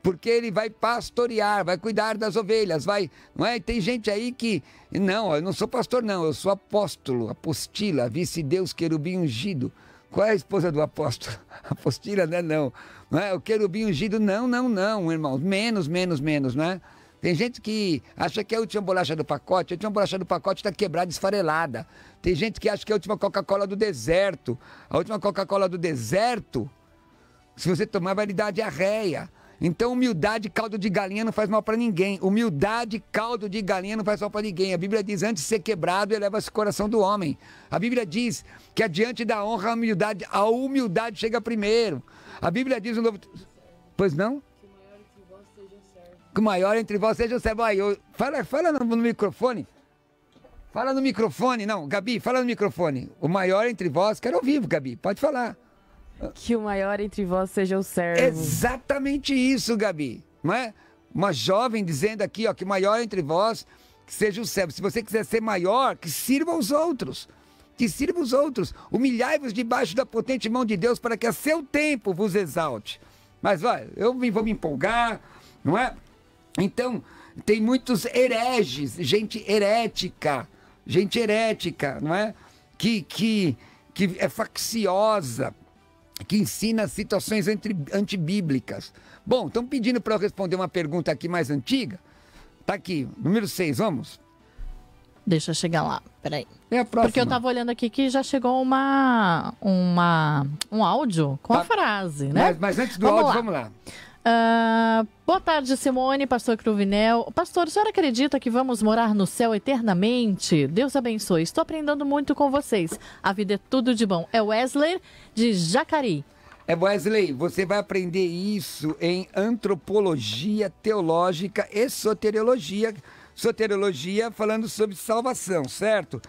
Porque ele vai pastorear, vai cuidar das ovelhas, não é? Tem gente aí que, não, eu não sou pastor não, eu sou apóstolo, apostila, vice-deus, querubim ungido. Qual é a esposa do apóstolo? Apostila, né? Não é? O querubim ungido, não, irmão, menos, não é? Tem gente que acha que é a última bolacha do pacote, a última bolacha do pacote está quebrada, esfarelada. Tem gente que acha que é a última Coca-Cola do deserto. A última Coca-Cola do deserto, se você tomar, vai lhe dar diarreia. Então, humildade, caldo de galinha não faz mal para ninguém. Humildade, caldo de galinha não faz mal para ninguém. A Bíblia diz, antes de ser quebrado, eleva-se o coração do homem. A Bíblia diz que adiante da honra, a humildade chega primeiro. A Bíblia diz no Novo... Pois não? Que o maior entre vós seja o servo. Fala no microfone. Fala no microfone. Não, Gabi, fala no microfone. O maior entre vós, quero ouvir, Gabi, pode falar. Que o maior entre vós seja o servo. Exatamente isso, Gabi. Não é? Uma jovem dizendo aqui, ó, que o maior entre vós que seja o servo. Se você quiser ser maior, que sirva aos outros. Que sirva os outros. Humilhai-vos debaixo da potente mão de Deus para que a seu tempo vos exalte. Mas, vai, eu vou me empolgar, não é? Então, tem muitos hereges, gente herética, não é? Que é facciosa, que ensina situações antibíblicas. Bom, estão pedindo para eu responder uma pergunta aqui mais antiga. Tá aqui, número 6, vamos? Deixa eu chegar lá, peraí. É a próxima. Porque eu estava olhando aqui que já chegou um áudio com a frase, né? Mas antes do áudio, vamos lá. Boa tarde, Simone, pastor Cruvinel. Pastor, o senhor acredita que vamos morar no céu eternamente? Deus abençoe. Estou aprendendo muito com vocês. A vida é tudo de bom. É Wesley de Jacareí. Wesley, você vai aprender isso em antropologia teológica e soteriologia. Soteriologia falando sobre salvação, certo?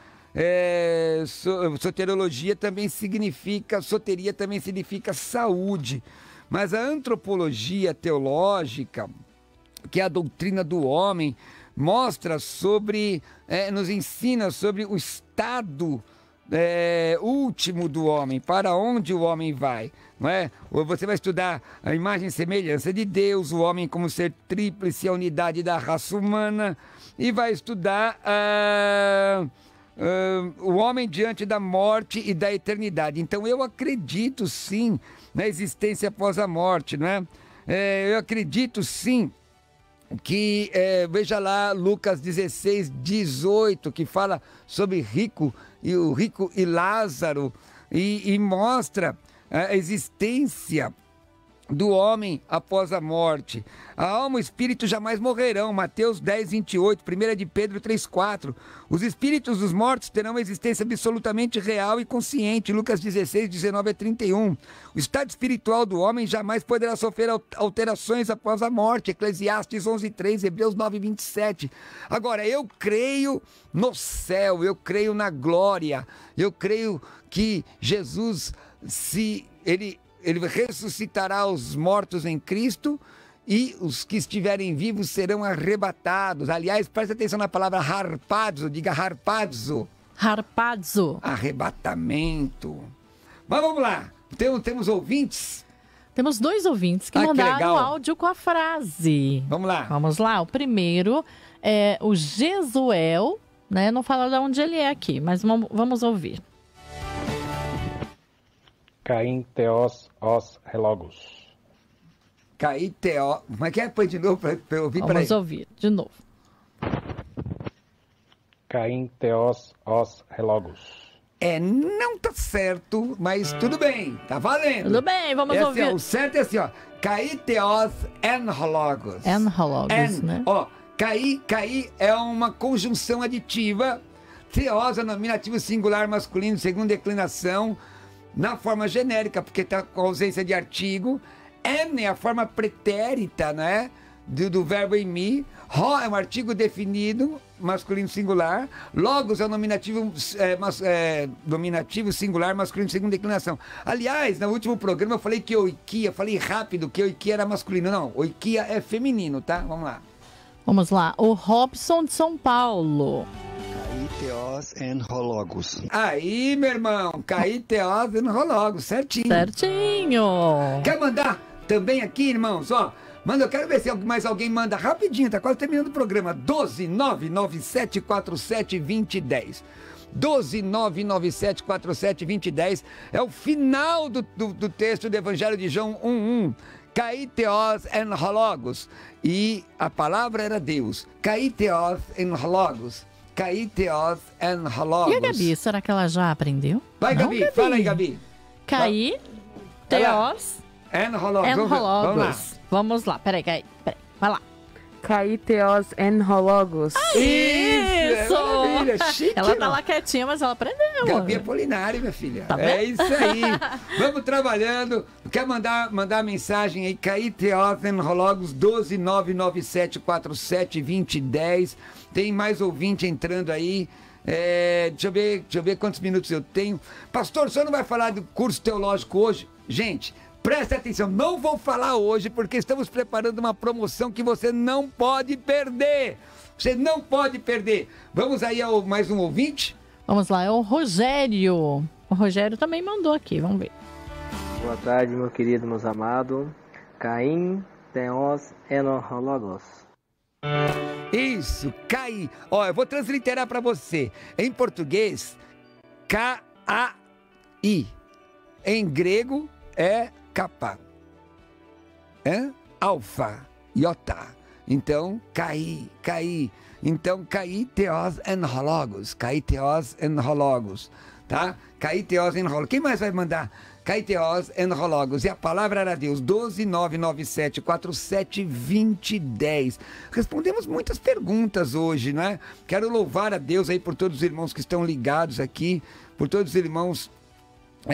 Soteriologia também significa, soteria também significa saúde. Mas a antropologia teológica, que é a doutrina do homem, mostra nos ensina sobre o estado último do homem, para onde o homem vai, não é? Você vai estudar a imagem e semelhança de Deus, o homem como ser tríplice, a unidade da raça humana, e vai estudar o homem diante da morte e da eternidade. Então eu acredito sim na existência após a morte, não é? Eu acredito sim que, veja lá Lucas 16, 18, que fala sobre o rico e Lázaro, e mostra a existência do homem após a morte. A alma e o espírito jamais morrerão. Mateus 10, 28, 1 de Pedro 3, 4. Os espíritos dos mortos terão uma existência absolutamente real e consciente. Lucas 16, 19 a 31. O estado espiritual do homem jamais poderá sofrer alterações após a morte. Eclesiastes 11, 3, Hebreus 9, 27. Agora, eu creio no céu, eu creio na glória, eu creio que Jesus, ele ressuscitará os mortos em Cristo e os que estiverem vivos serão arrebatados. Aliás, preste atenção na palavra harpazo, diga harpazo. Harpazo. Arrebatamento. Mas vamos lá, temos ouvintes? Temos 2 ouvintes que mandaram áudio com a frase. Vamos lá. Vamos lá, o primeiro é o Jesuel, né? Não fala de onde ele é aqui, mas vamos ouvir. Caim teos os relogos. Caim teos... Como é que é? Põe de novo para eu ouvir. Vamos ouvir de novo. Caim teos os relogos. Não tá certo, mas tudo bem, tá valendo. Tudo bem, vamos ouvir. O certo é assim, ó. Caí teos en hologos. En hologos, né? Ó, caí é uma conjunção aditiva. Teos é nominativo singular masculino, segunda declinação, na forma genérica, porque está com ausência de artigo. En é a forma pretérita, né? Do verbo em mi. Ro é um artigo definido, masculino singular. Logos é o nominativo, nominativo singular, masculino, segunda declinação. Aliás, no último programa eu falei que oikia, falei rápido que oikia era masculino. Não, oikia é feminino, tá? Vamos lá. Vamos lá. O Robson de São Paulo. Caíteos en hologos. Aí, meu irmão, caíteos en hologos, certinho. Certinho. Quer mandar também aqui, irmãos? Ó, manda, eu quero ver se mais alguém manda rapidinho, tá quase terminando o programa. 12997472010. 12997472010 é o final do texto do Evangelho de João 1:1. Caíteos en hologos. E a palavra era Deus. Caíteos en hologos. Caíteos en hologos. E a Gabi, será que ela já aprendeu? Vai, Gabi, fala aí, Gabi. Caíteos en hologos. Vamos lá, peraí, vai lá. Caíteos en hologos. Isso! Chique, ela tá lá quietinha, mas ela aprendeu. Gabi Apolinário, minha filha. Tá é isso aí. Vamos trabalhando. Quer mandar mensagem aí? Caíteos en hologos 12997472010. Tem mais ouvinte entrando aí. Deixa eu ver quantos minutos eu tenho. Pastor, o senhor não vai falar do curso teológico hoje? Gente, preste atenção, não vou falar hoje porque estamos preparando uma promoção que você não pode perder. Você não pode perder. Vamos aí ao mais um ouvinte? Vamos lá, é o Rogério. O Rogério também mandou aqui, vamos ver. Boa tarde, meu querido, meus amados. Caim teos en hologos. Isso, Caim. Ó, eu vou transliterar para você. Em português, K-A-I. Em grego é kappa. Alfa, iota. Então, caí. Então, caíteos en hologos. Caíteos en hologos. Tá? Caíteos en hologos. Quem mais vai mandar? Caíteos en hologos. E a palavra era Deus. 12997472010. Respondemos muitas perguntas hoje, não é? Quero louvar a Deus aí por todos os irmãos que estão ligados aqui, por todos os irmãos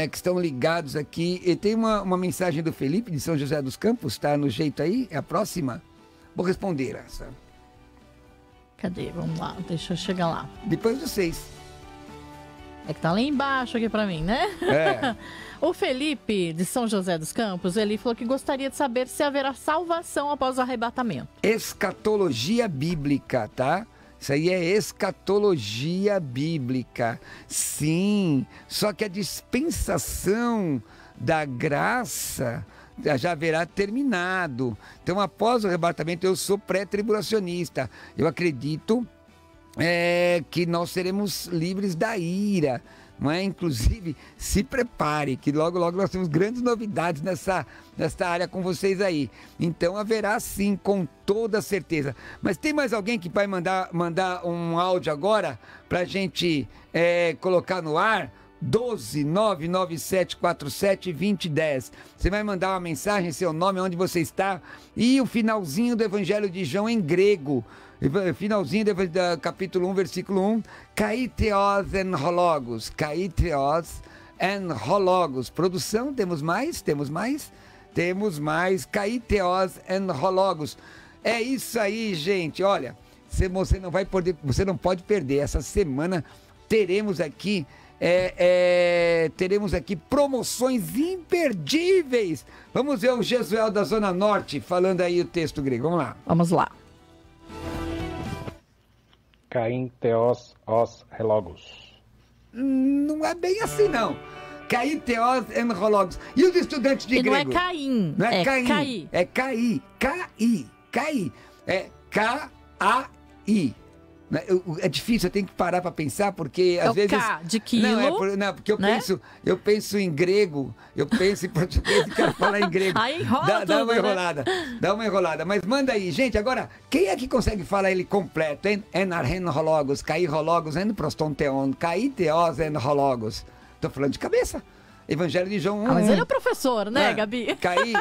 que estão ligados aqui. E tem uma mensagem do Felipe de São José dos Campos, tá no jeito aí? É a próxima? Vou responder essa. Cadê? Vamos lá, deixa eu chegar lá. Depois de vocês. É que tá lá embaixo aqui pra mim, né? O Felipe de São José dos Campos, ele falou que gostaria de saber se haverá salvação após o arrebatamento. Escatologia bíblica, tá? Isso aí é escatologia bíblica. Sim, só que a dispensação da graça já haverá terminado. Então, após o arrebatamento, eu sou pré-tribulacionista. Eu acredito que nós seremos livres da ira. Não é? Inclusive, se prepare, que logo, logo nós temos grandes novidades nessa área com vocês aí. Então, haverá sim, com toda certeza. Mas tem mais alguém que vai mandar um áudio agora para a gente colocar no ar? 12997472010. Você vai mandar uma mensagem, seu nome, onde você está e o finalzinho do Evangelho de João em grego. Finalzinho do capítulo 1, versículo 1. Kaiteos en hologos. Kaiteos en hologos. Produção, temos mais? Temos mais? Temos mais. Kaiteos en hologos. É isso aí, gente. Olha, você não pode perder. Essa semana teremos aqui promoções imperdíveis. Vamos ver o Jesuel da Zona Norte falando aí o texto grego. Vamos lá. Vamos lá. Caim teos os relogos. Não é bem assim, não. Caim teos en relogos. E os estudantes de grego? Não é Caim. Não é Caim. Caí. É Caí. Caí. É K-A-I. É difícil, eu tenho que parar para pensar, porque às vezes... K de quilo. Não, porque né? eu penso em grego, eu penso em português e quero falar em grego. Aí enrola dá tudo, uma enrolada, dá uma enrolada. Mas manda aí, gente, agora, quem é que consegue falar ele completo, hein? En rologos, caí rologos, en prostonteon, caí teos en rologos. Tô falando de cabeça. Evangelho de João 1. Mas ele é o professor, né, Gabi? Caí,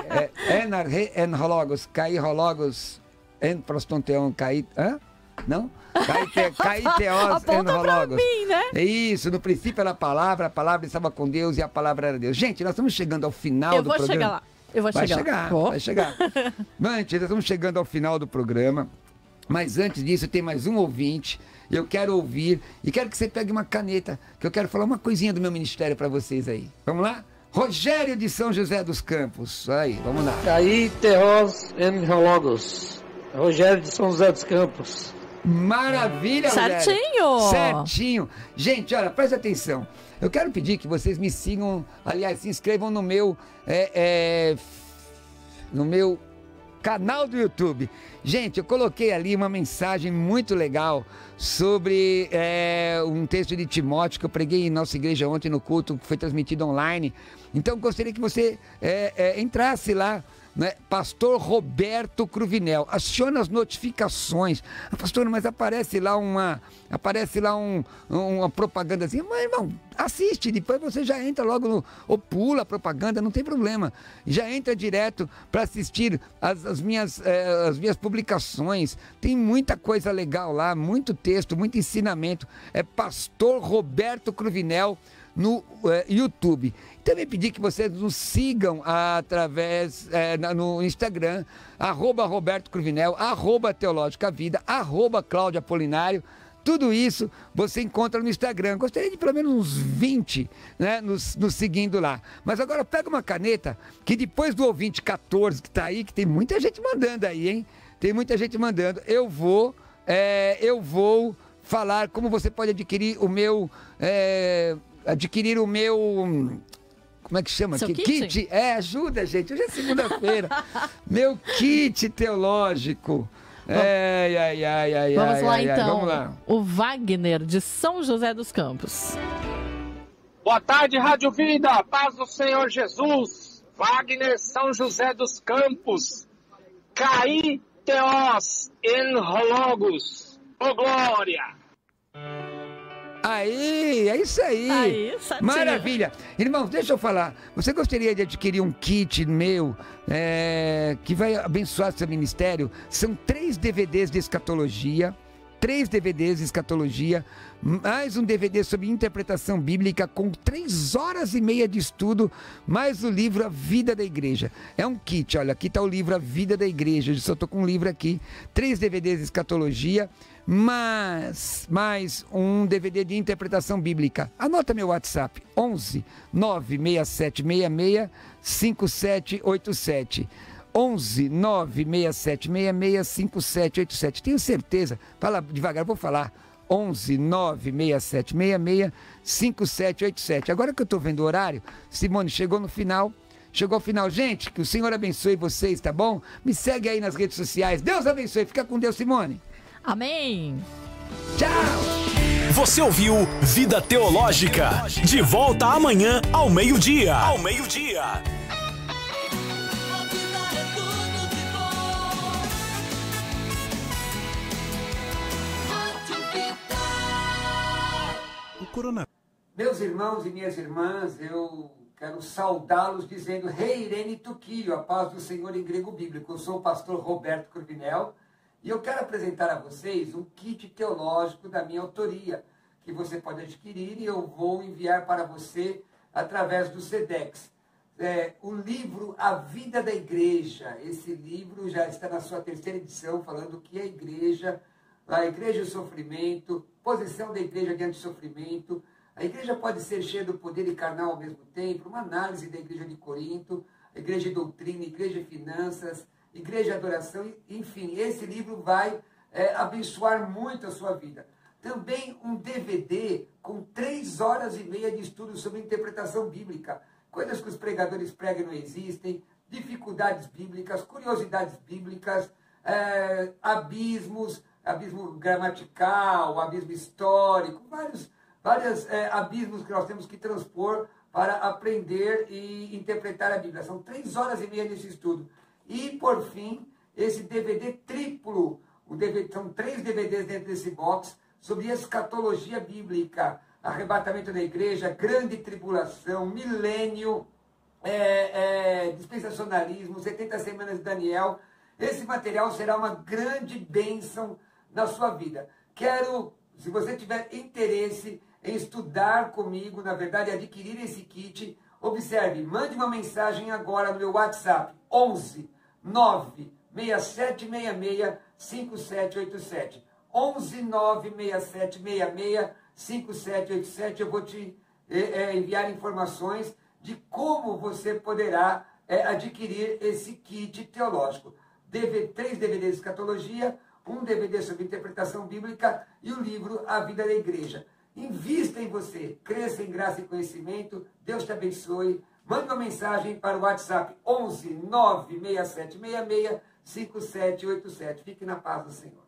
en rologos, caí rologos, en prostonteon, caí... Hã? Não? Caiteos en rologos. Mim, né? É isso, no princípio era a palavra estava com Deus e a palavra era Deus. Gente, nós estamos chegando ao final do programa. Eu vou chegar lá. Vai chegar. Gente, nós estamos chegando ao final do programa. Mas antes disso, tem mais um ouvinte. Eu quero ouvir e quero que você pegue uma caneta, que eu quero falar uma coisinha do meu ministério para vocês aí. Vamos lá? Rogério de São José dos Campos. Aí, vamos lá. Caíteos en rologos. Rogério de São José dos Campos. Maravilha, certinho! Rogério. Certinho! Gente, olha, presta atenção. Eu quero pedir que vocês me sigam, aliás, se inscrevam no meu canal do YouTube. Gente, eu coloquei ali uma mensagem muito legal sobre um texto de Timóteo que eu preguei em nossa igreja ontem no culto, que foi transmitido online. Então, gostaria que você entrasse lá, né? Pastor Roberto Cruvinel, aciona as notificações. Pastor, mas aparece lá uma propagandazinha. Mas, irmão, assiste, depois você já entra logo ou pula a propaganda, não tem problema. Já entra direto para assistir as minhas publicações. Tem muita coisa legal lá, muito texto, muito ensinamento. É Pastor Roberto Cruvinel no YouTube. Também pedi que vocês nos sigam através no Instagram, @Roberto Cruvinel, @Teológica Vida, @Cláudia Apolinário. Tudo isso você encontra no Instagram. Gostaria de pelo menos uns 20, né, nos seguindo lá. Mas agora pega uma caneta, que depois do ouvinte 14 que está aí, que tem muita gente mandando aí, hein? Tem muita gente mandando. Eu vou falar como você pode adquirir o meu... Como é que chama? Kit? Ajuda, gente. Hoje é segunda-feira. Meu kit teológico. Vamos lá, então. Vamos lá. O Wagner, de São José dos Campos. Boa tarde, Rádio Vida. Paz do Senhor Jesus. Wagner, São José dos Campos. Caíteos en rologos. Ô, glória! Aí, é isso aí. Maravilha. Irmãos, deixa eu falar. Você gostaria de adquirir um kit meu que vai abençoar seu ministério? São 3 DVDs de escatologia. 3 DVDs de escatologia, mais um DVD sobre interpretação bíblica com 3 horas e meia de estudo, mais o livro A Vida da Igreja. É um kit, olha, aqui está o livro A Vida da Igreja, eu só estou com um livro aqui, 3 DVDs de escatologia, mais um DVD de interpretação bíblica. Anota meu WhatsApp, 11 96766 5787. 11 96766 5787. Tenho certeza, fala devagar, vou falar. 11 96766 5787. Agora que eu estou vendo o horário, Simone, chegou ao final. Gente, que o Senhor abençoe vocês, tá bom? Me segue aí nas redes sociais. Deus abençoe. Fica com Deus, Simone. Amém. Tchau! Você ouviu Vida Teológica. De volta amanhã ao meio-dia. Meus irmãos e minhas irmãs, eu quero saudá-los dizendo Rei Irene Tuquírio, a paz do Senhor em grego bíblico. Eu sou o pastor Roberto Cruvinel e eu quero apresentar a vocês um kit teológico da minha autoria, que você pode adquirir e eu vou enviar para você através do Sedex. O livro A Vida da Igreja. Esse livro já está na sua 3ª edição, falando que a igreja e o sofrimento, posição da igreja diante do sofrimento. A igreja pode ser cheia do poder e carnal ao mesmo tempo, uma análise da igreja de Corinto, a igreja de doutrina, igreja de finanças, igreja de adoração, enfim, esse livro vai abençoar muito a sua vida. Também um DVD com 3 horas e meia de estudo sobre interpretação bíblica, coisas que os pregadores pregam e não existem, dificuldades bíblicas, curiosidades bíblicas, abismo gramatical, abismo histórico, vários abismos que nós temos que transpor para aprender e interpretar a Bíblia. São 3 horas e meia desse estudo. E, por fim, esse DVD triplo. São 3 DVDs dentro desse box sobre escatologia bíblica, arrebatamento da igreja, grande tribulação, milênio, dispensacionalismo, 70 semanas de Daniel. Esse material será uma grande bênção na sua vida. Se você tiver interesse em estudar comigo, na verdade, adquirir esse kit, observe, mande uma mensagem agora no meu WhatsApp, 11 96766 5787. 11 96766 5787. Eu vou te enviar informações de como você poderá adquirir esse kit teológico. 3 DVDs de escatologia, um DVD sobre interpretação bíblica e o livro A Vida da Igreja. Invista em você, cresça em graça e conhecimento, Deus te abençoe. Mande uma mensagem para o WhatsApp 11 96766 5787. Fique na paz do Senhor.